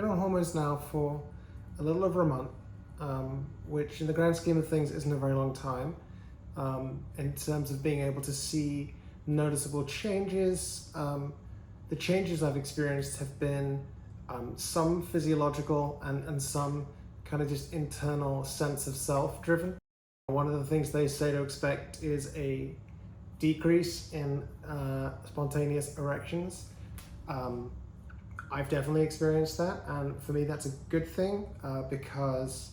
been on hormones now for a little over a month, which in the grand scheme of things isn't a very long time. In terms of being able to see noticeable changes, the changes I've experienced have been some physiological and some kind of just internal sense of self driven. One of the things they say to expect is a decrease in spontaneous erections. I've definitely experienced that, and for me that's a good thing because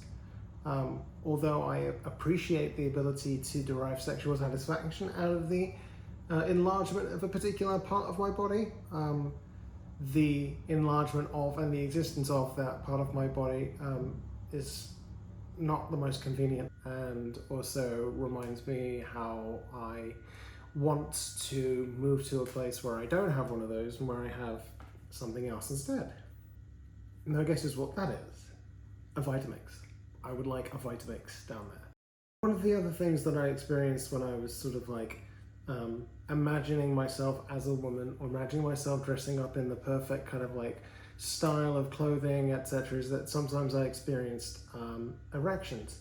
although I appreciate the ability to derive sexual satisfaction out of the enlargement of a particular part of my body, the enlargement of and the existence of that part of my body is not the most convenient, and also reminds me how I want to move to a place where I don't have one of those and where I have something else instead. And I guess is what that is. A Vitamix. I would like a Vitamix down there. One of the other things that I experienced when I was sort of like imagining myself as a woman, or imagining myself dressing up in the perfect kind of like style of clothing, etc., is that sometimes I experienced erections.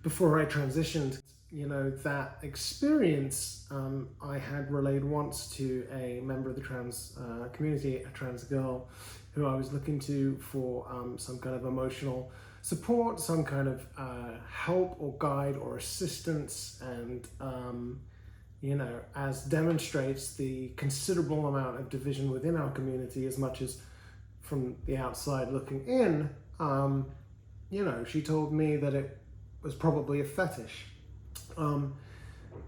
Before I transitioned, you know, that experience I had relayed once to a member of the trans community, a trans girl, who I was looking to for some kind of emotional support, some kind of help or guide or assistance, and you know, as demonstrates the considerable amount of division within our community, as much as from the outside looking in, you know, she told me that it was probably a fetish,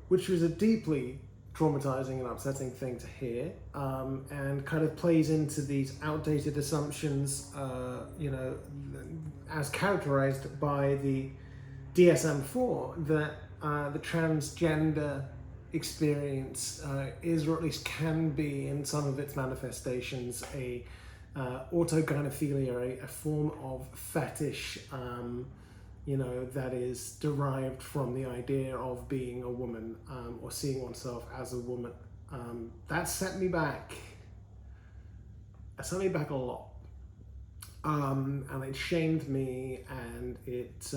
which was a deeply traumatizing and upsetting thing to hear, and kind of plays into these outdated assumptions, you know, as characterized by the DSM-4, that the transgender experience is, or at least can be in some of its manifestations, a autogynephilia, a form of fetish, you know, that is derived from the idea of being a woman, or seeing oneself as a woman. That set me back. It set me back a lot, and it shamed me, and it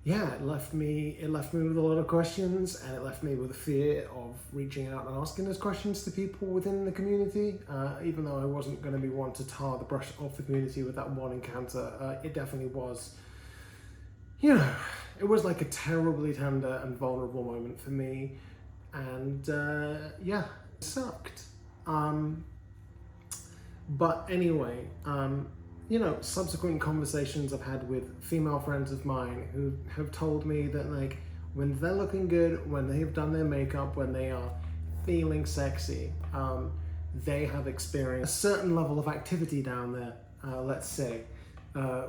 yeah, it left me with a lot of questions, and it left me with a fear of reaching out and asking those questions to people within the community. Even though I wasn't going to be one to tar the brush off the community with that one encounter, it definitely was, you know, it was like a terribly tender and vulnerable moment for me, and yeah, it sucked. But anyway, you know, subsequent conversations I've had with female friends of mine who have told me that, like, when they're looking good, when they have done their makeup, when they are feeling sexy, they have experienced a certain level of activity down there, let's say,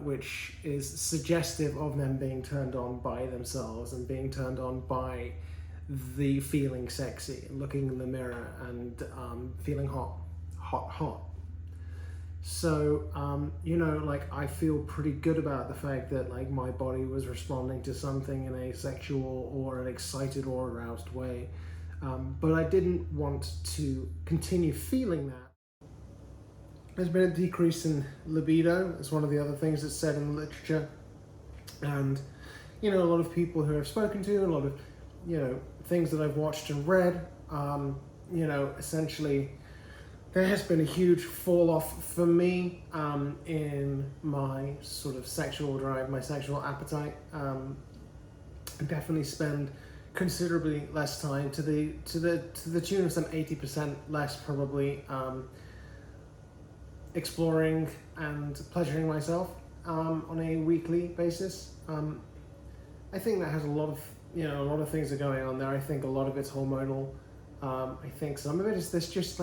which is suggestive of them being turned on by themselves and being turned on by the feeling sexy, looking in the mirror and feeling hot. So, you know, like, I feel pretty good about the fact that, like, my body was responding to something in a sexual or an excited or aroused way. But I didn't want to continue feeling that. There's been a decrease in libido. It's one of the other things that's said in the literature. And, you know, a lot of people who I've spoken to, a lot of, you know, things that I've watched and read, you know, essentially, there has been a huge fall off for me in my sort of sexual drive, my sexual appetite. I definitely spend considerably less time, to the tune of some 80% less probably, exploring and pleasuring myself on a weekly basis. I think that has a lot of things are going on there. I think a lot of it's hormonal. I think some of it is there's just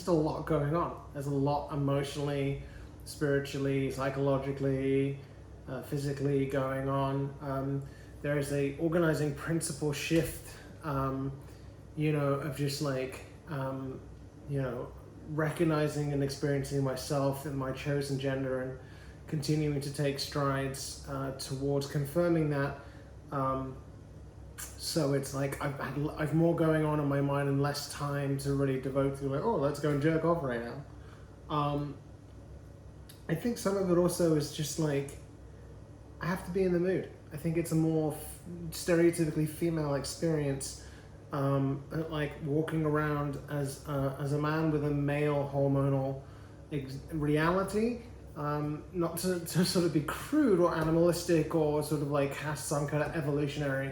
a lot going on. There's a lot emotionally, spiritually, psychologically, physically going on. There is a organizing principle shift, you know, of just like, you know, recognizing and experiencing myself in my chosen gender and continuing to take strides towards confirming that. So it's like I've more going on in my mind and less time to really devote to, like, oh, let's go and jerk off right now. I think some of it also is just like, I have to be in the mood. I think it's a more stereotypically female experience, like walking around as a man with a male hormonal reality. Not to sort of be crude or animalistic or sort of like cast some kind of evolutionary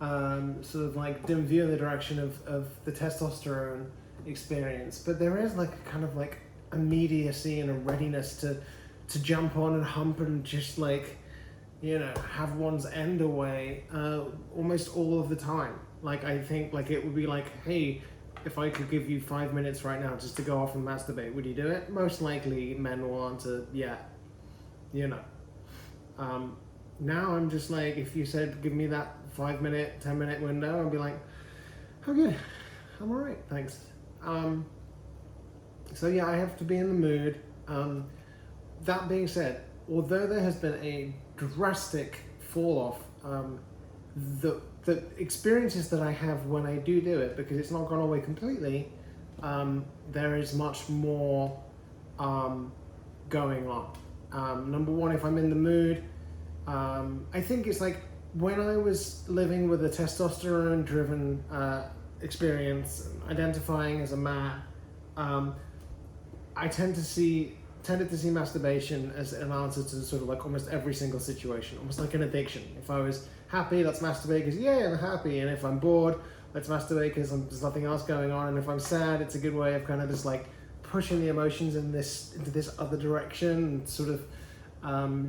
sort of like dim view in the direction of the testosterone experience, but there is like a kind of like immediacy and a readiness to jump on and hump and just like, you know, have one's end away almost all of the time. Like, I think like it would be like, hey, if I could give you 5 minutes right now just to go off and masturbate, would you do it? Most likely men will answer, yeah, you know. Now I'm just like, if you said, give me that 5 minute, 10 minute window, I'd be like, oh good, I'm all right, thanks. So yeah, I have to be in the mood. That being said, although there has been a drastic fall off, the experiences that I have when I do it, because it's not gone away completely, there is much more going on. Number one, if I'm in the mood, I think it's like when I was living with a testosterone-driven experience, identifying as a man, I tended to see masturbation as an answer to sort of like almost every single situation, almost like an addiction. If I was happy, let's masturbate because yay, I'm happy, and if I'm bored, let's masturbate because there's nothing else going on, and if I'm sad, it's a good way of kind of just like pushing the emotions into this other direction and sort of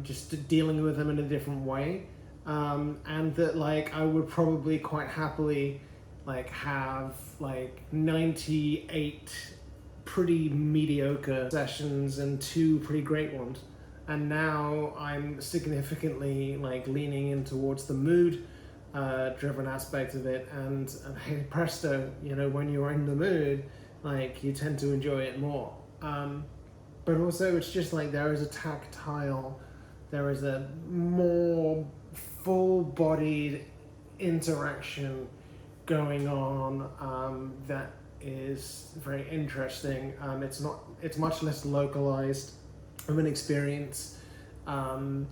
just dealing with them in a different way, and that like I would probably quite happily like have like 98 pretty mediocre sessions and 2 pretty great ones, and now I'm significantly like leaning in towards the mood driven aspect of it, and hey presto, you know, when you're in the mood, like you tend to enjoy it more. But also it's just like there is a tactile, there is a more full-bodied interaction going on that is very interesting. It's much less localized of an experience, and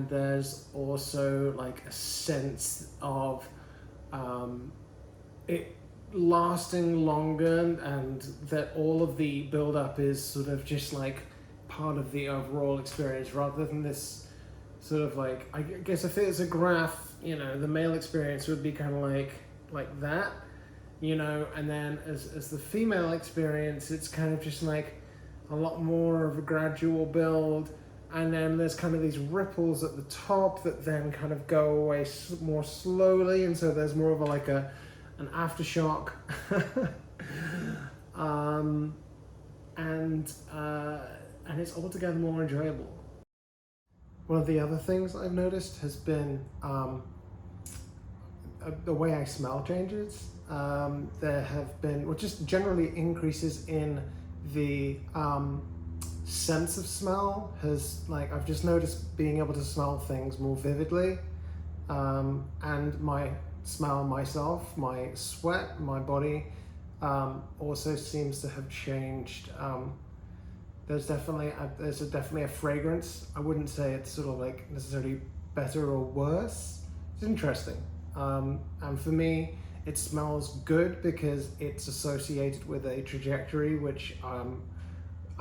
there's also like a sense of it lasting longer, and that all of the build-up is sort of just like part of the overall experience rather than this sort of like, I guess if it's a graph, you know, the male experience would be kind of like that, you know, and then as the female experience, it's kind of just like a lot more of a gradual build, and then there's kind of these ripples at the top that then kind of go away more slowly, and so there's more of a like an aftershock. And it's altogether more enjoyable. One of the other things I've noticed has been the way I smell changes. There have been, well, just generally increases in the sense of smell. Has like, I've just noticed being able to smell things more vividly, and my smell myself, my sweat, my body also seems to have changed. There's definitely a fragrance. I wouldn't say it's sort of like necessarily better or worse. It's interesting. And for me, it smells good because it's associated with a trajectory which I'm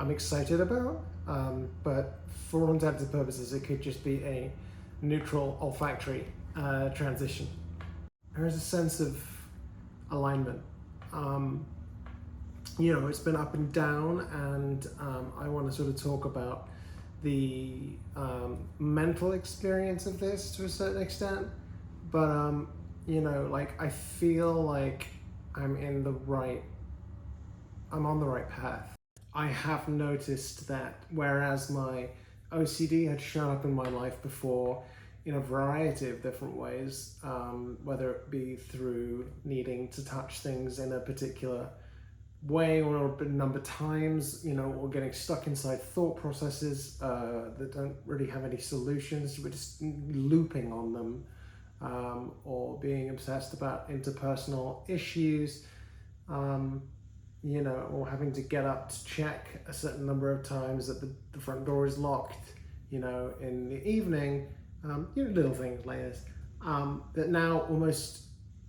excited about. But for all intents and purposes, it could just be a neutral olfactory transition. There is a sense of alignment. You know, it's been up and down, and I want to sort of talk about the mental experience of this to a certain extent. But you know, like I feel like I'm on the right path. I have noticed that whereas my OCD had shown up in my life before in a variety of different ways, whether it be through needing to touch things in a particular way or a number of times, you know, or getting stuck inside thought processes that don't really have any solutions, we're just looping on them, or being obsessed about interpersonal issues, you know, or having to get up to check a certain number of times that the front door is locked, you know, in the evening, you know, little things, layers, that now almost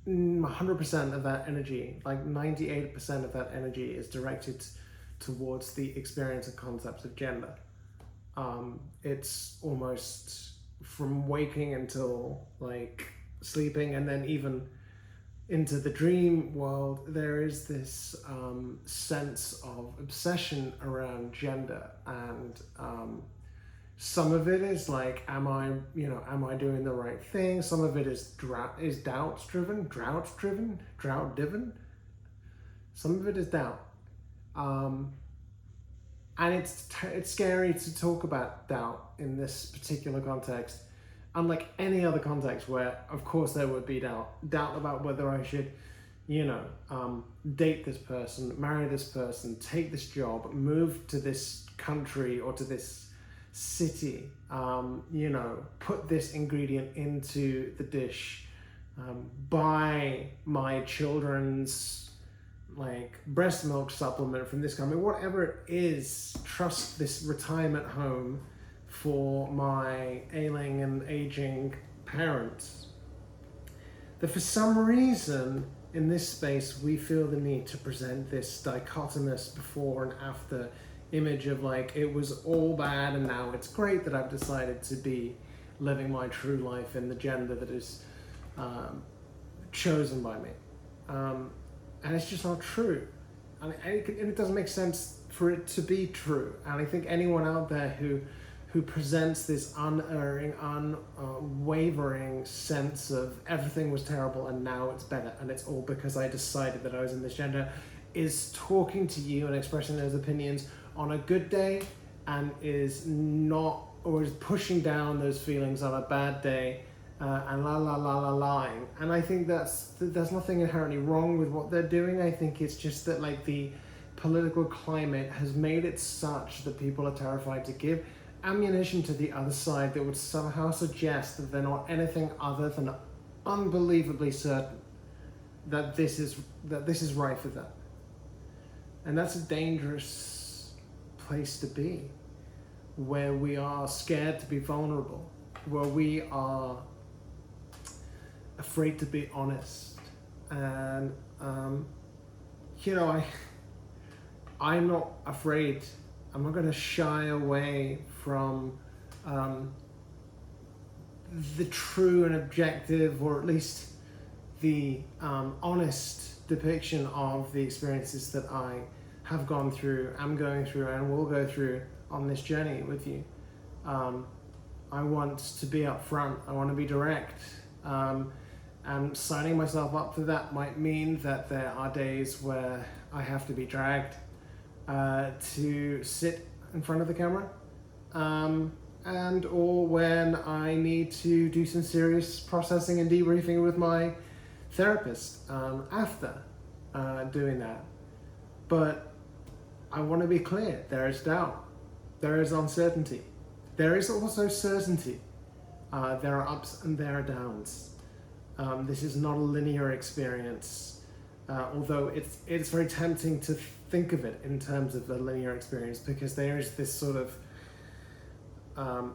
100% of that energy, like 98% of that energy, is directed towards the experience and concepts of gender. It's almost from waking until like sleeping, and then even into the dream world, there is this sense of obsession around gender, and some of it is like, am I doing the right thing? Some of it is drought driven. Some of it is doubt, and it's scary to talk about doubt in this particular context. Unlike any other context where, of course, there would be doubt about whether I should, you know, date this person, marry this person, take this job, move to this country or to this city, you know, put this ingredient into the dish, buy my children's like breast milk supplement from this company, whatever it is, trust this retirement home for my ailing and aging parents. That for some reason in this space we feel the need to present this dichotomous before and after image of like, it was all bad and now it's great that I've decided to be living my true life in the gender that is chosen by me. And it's just not true. And it doesn't make sense for it to be true. And I think anyone out there who presents this unerring, unwavering sense of everything was terrible and now it's better and it's all because I decided that I was in this gender, is talking to you and expressing those opinions on a good day, and is not, or is pushing down those feelings on a bad day, and lying. And I think there's nothing inherently wrong with what they're doing. I think it's just that like the political climate has made it such that people are terrified to give ammunition to the other side that would somehow suggest that they're not anything other than unbelievably certain that this is right for them. And that's a dangerous place to be, where we are scared to be vulnerable, where we are afraid to be honest. And you know, I'm not afraid. I'm not going to shy away from the true and objective, or at least the honest depiction of the experiences that I have gone through, am going through, and will go through on this journey with you. I want to be upfront. I want to be direct. And signing myself up for that might mean that there are days where I have to be dragged to sit in front of the camera, and or when I need to do some serious processing and debriefing with my therapist after doing that. But I want to be clear, there is doubt, there is uncertainty, there is also certainty, there are ups and there are downs. This is not a linear experience, although it's very tempting to think of it in terms of a linear experience, because there is this sort of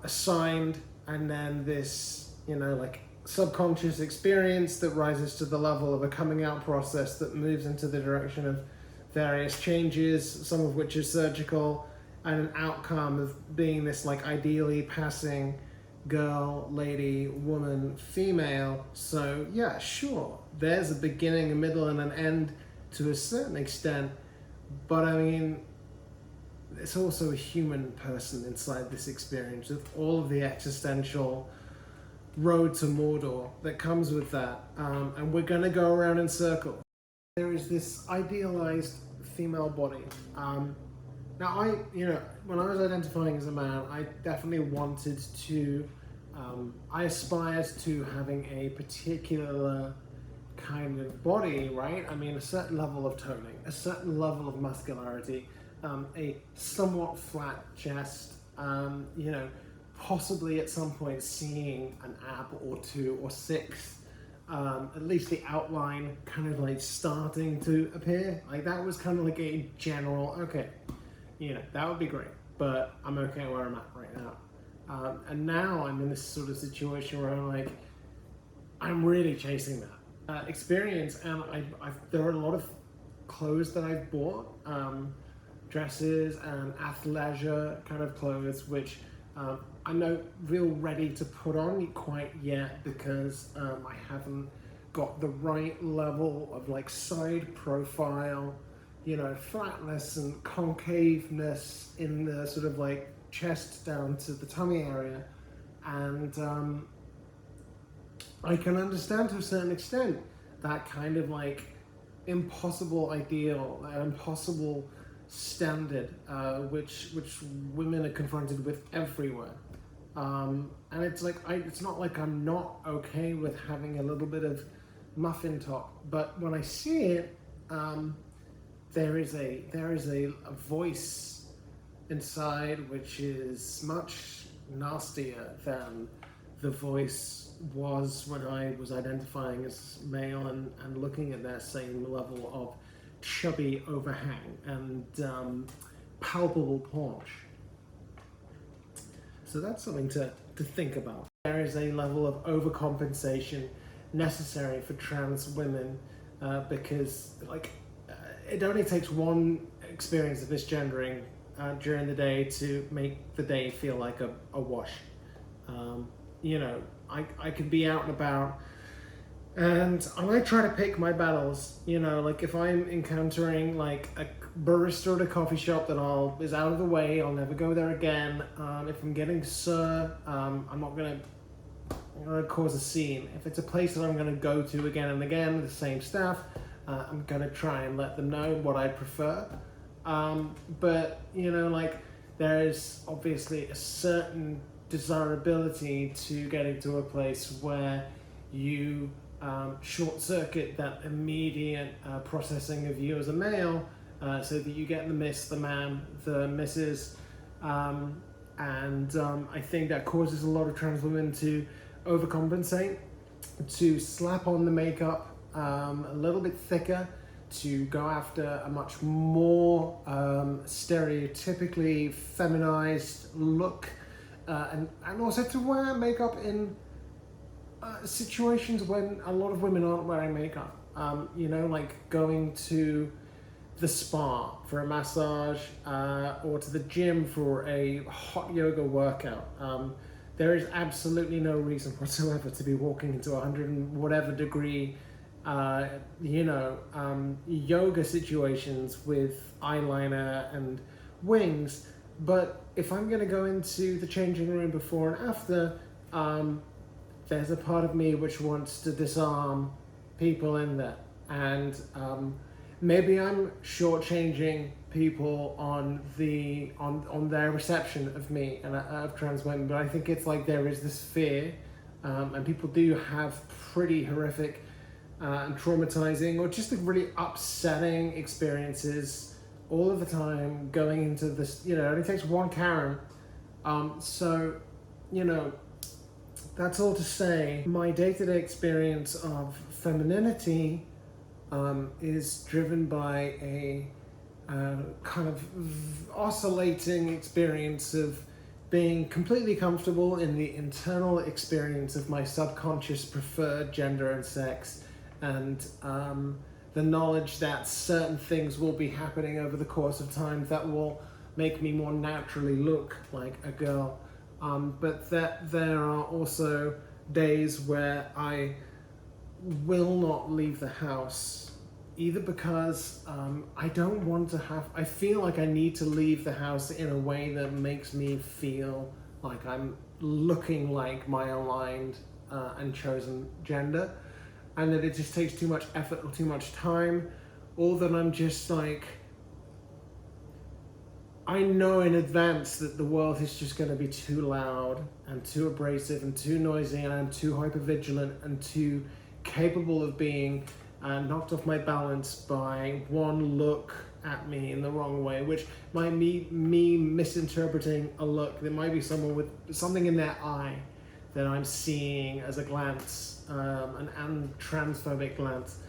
assigned, and then this, you know, like subconscious experience that rises to the level of a coming out process that moves into the direction of various changes, some of which is surgical, and an outcome of being this like ideally passing girl, lady, woman, female. So yeah, sure, there's a beginning, a middle, and an end to a certain extent, but I mean, it's also a human person inside this experience with all of the existential road to Mordor that comes with that, and we're gonna go around in circles. There is this idealized female body. Now when I was identifying as a man, I definitely wanted to, I aspired to having a particular kind of body, right? I mean, a certain level of toning, a certain level of muscularity, a somewhat flat chest, possibly at some point seeing an ab or two or six, at least the outline kind of like starting to appear. Like that was kind of like a general, okay, you know, that would be great, but I'm okay where I'm at right now. And now I'm in this sort of situation where I'm like, I'm really chasing that experience, and there are a lot of clothes that I've bought, dresses and athleisure kind of clothes, which I'm not real ready to put on quite yet because I haven't got the right level of like side profile, you know, flatness and concaveness in the sort of like chest down to the tummy area. And I can understand to a certain extent that kind of like impossible ideal, that impossible standard, which women are confronted with everywhere. And it's like, it's not like I'm not okay with having a little bit of muffin top, but when I see it, there is a voice inside which is much nastier than the voice was when I was identifying as male and looking at that same level of chubby overhang and palpable paunch. So that's something to think about. There is a level of overcompensation necessary for trans women because it only takes one experience of misgendering during the day to make the day feel like a wash. You know, I could be out and about and I try to pick my battles, you know, like if I'm encountering like a barista at a coffee shop that is out of the way, I'll never go there again. If I'm getting sir, I'm not gonna cause a scene. If it's a place that I'm gonna go to again and again with the same staff, I'm gonna try and let them know what I prefer. But you know, like there's obviously a certain desirability to getting to a place where you short circuit that immediate processing of you as a male, so that you get the miss, the man, the missus, and I think that causes a lot of trans women to overcompensate, to slap on the makeup a little bit thicker, to go after a much more stereotypically feminized look, and also to wear makeup in situations when a lot of women aren't wearing makeup. You know, like going to the spa for a massage or to the gym for a hot yoga workout. There is absolutely no reason whatsoever to be walking into 100 and whatever degree yoga situations with eyeliner and wings. But if I'm going to go into the changing room before and after, there's a part of me which wants to disarm people in there. And maybe I'm shortchanging people on their reception of me and of trans women, but I think it's like there is this fear, and people do have pretty horrific and traumatizing or just really upsetting experiences all of the time going into this. You know, it only takes one Karen. So, you know, that's all to say, my day-to-day experience of femininity is driven by a kind of oscillating experience of being completely comfortable in the internal experience of my subconscious preferred gender and sex, and the knowledge that certain things will be happening over the course of time that will make me more naturally look like a girl. But that there are also days where I will not leave the house, either because I don't want to I feel like I need to leave the house in a way that makes me feel like I'm looking like my aligned and chosen gender, and that it just takes too much effort or too much time, or that I'm just like, I know in advance that the world is just going to be too loud and too abrasive and too noisy, and I'm too hypervigilant and too capable of being knocked off my balance by one look at me in the wrong way, which might be me misinterpreting a look. There might be someone with something in their eye that I'm seeing as a glance, and transphobic glance.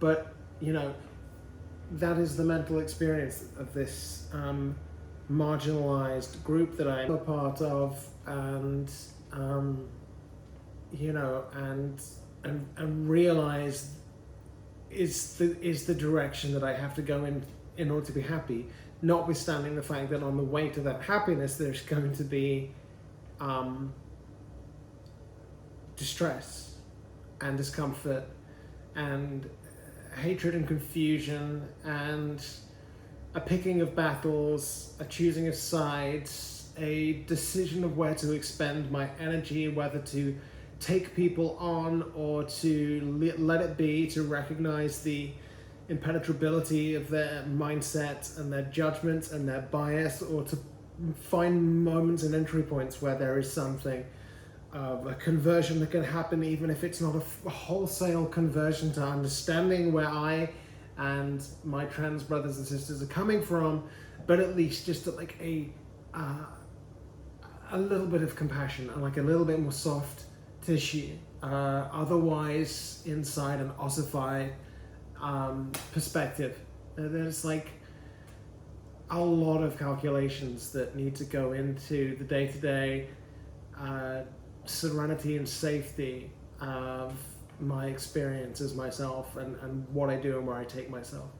But, you know, that is the mental experience of this marginalized group that I'm a part of, and you know, and realize is the direction that I have to go in order to be happy, notwithstanding the fact that on the way to that happiness there's going to be distress and discomfort and hatred and confusion and a picking of battles, a choosing of sides, a decision of where to expend my energy, whether to take people on or to let it be, to recognize the impenetrability of their mindset and their judgment and their bias, or to find moments and entry points where there is something of a conversion that can happen, even if it's not a wholesale conversion, to understanding where I and my trans brothers and sisters are coming from, but at least just like a little bit of compassion and like a little bit more soft tissue. Otherwise, inside an ossified perspective, there's like a lot of calculations that need to go into the day-to-day serenity and safety of my experience as myself, and what I do and where I take myself.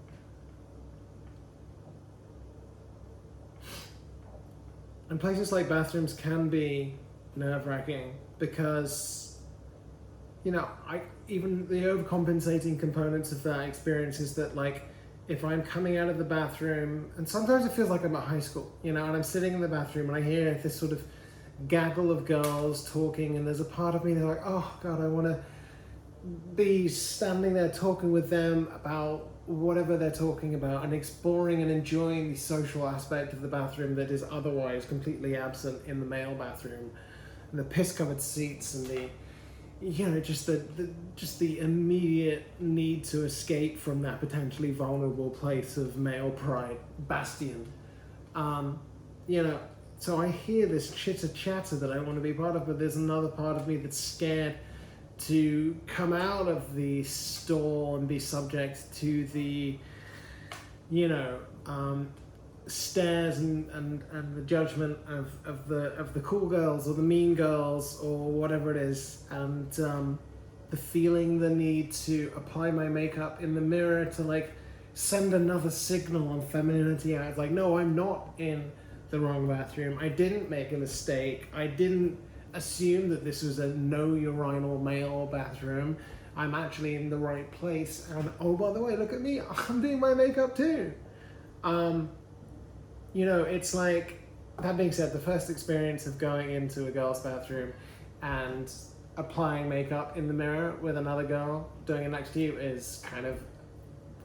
And places like bathrooms can be nerve-wracking because, you know, even the overcompensating components of that experience is that, like, if I'm coming out of the bathroom, and sometimes it feels like I'm at high school, you know, and I'm sitting in the bathroom and I hear this sort of gaggle of girls talking, and there's a part of me that's like, oh God, I want to be standing there talking with them about whatever they're talking about and exploring and enjoying the social aspect of the bathroom that is otherwise completely absent in the male bathroom, and the piss-covered seats and the, you know, just the immediate need to escape from that potentially vulnerable place of male pride bastion. You know, so I hear this chitter-chatter that I want to be part of, but there's another part of me that's scared to come out of the store and be subject to the, you know, stares and the judgment of the cool girls or the mean girls or whatever it is, and the feeling the need to apply my makeup in the mirror to like send another signal on femininity out. It's like, no, I'm not in the wrong bathroom. I didn't make a mistake. I didn't assume that this was a no urinal male bathroom. I'm actually in the right place. And oh, by the way, look at me, I'm doing my makeup too. You know, it's like, that being said, the first experience of going into a girl's bathroom and applying makeup in the mirror with another girl doing it next to you is kind of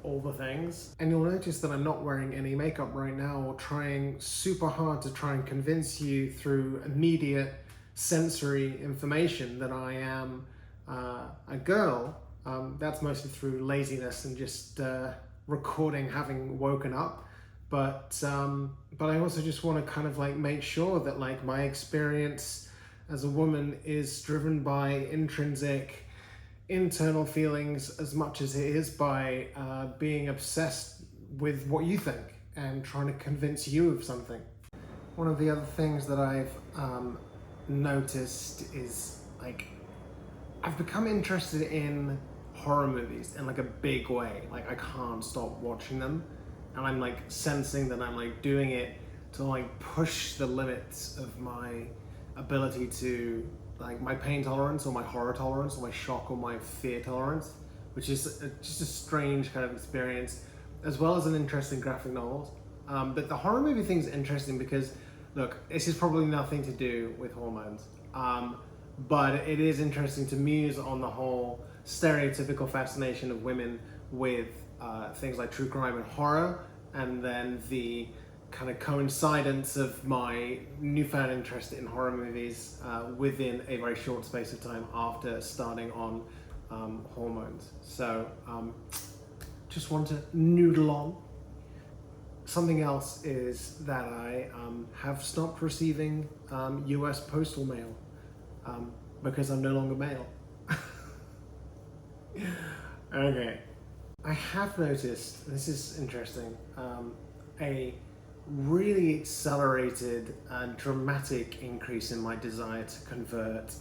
all the things. And you'll notice that I'm not wearing any makeup right now or trying super hard to try and convince you through immediate sensory information that I am a girl. That's mostly through laziness and just recording having woken up. But I also just want to kind of like make sure that like my experience as a woman is driven by intrinsic internal feelings as much as it is by being obsessed with what you think and trying to convince you of something. One of the other things that I've noticed is like I've become interested in horror movies in like a big way. Like I can't stop watching them, and I'm like sensing that I'm like doing it to like push the limits of my ability to like my pain tolerance or my horror tolerance or my shock or my fear tolerance, which is just a strange kind of experience, as well as an interesting graphic novels. But the horror movie thing is interesting because, look, this is probably nothing to do with hormones, but it is interesting to muse on the whole stereotypical fascination of women with things like true crime and horror, and then the kind of coincidence of my newfound interest in horror movies within a very short space of time after starting on hormones. So just want to noodle on. Something else is that I have stopped receiving US postal mail. because I'm no longer male. Okay. I have noticed, this is interesting, a really accelerated and dramatic increase in my desire to convert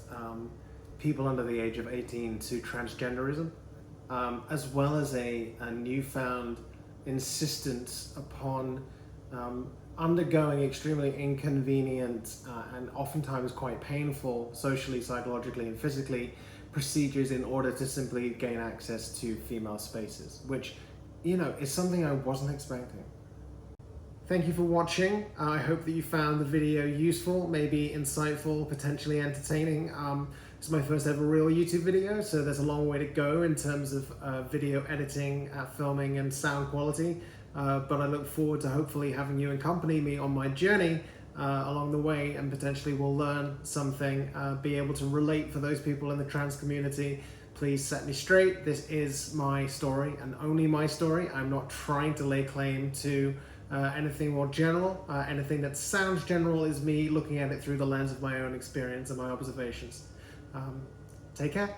people under the age of 18 to transgenderism, as well as a newfound insistence upon undergoing extremely inconvenient and oftentimes quite painful socially, psychologically, and physically procedures in order to simply gain access to female spaces, which, you know, is something I wasn't expecting. Thank you for watching. I hope that you found the video useful, maybe insightful, potentially entertaining. It's my first ever real YouTube video, so there's a long way to go in terms of video editing, filming, and sound quality. But I look forward to hopefully having you accompany me on my journey along the way, and potentially we'll learn something, be able to relate for those people in the trans community. Please set me straight. This is my story and only my story. I'm not trying to lay claim to anything more general. Anything that sounds general is me looking at it through the lens of my own experience and my observations. Take care.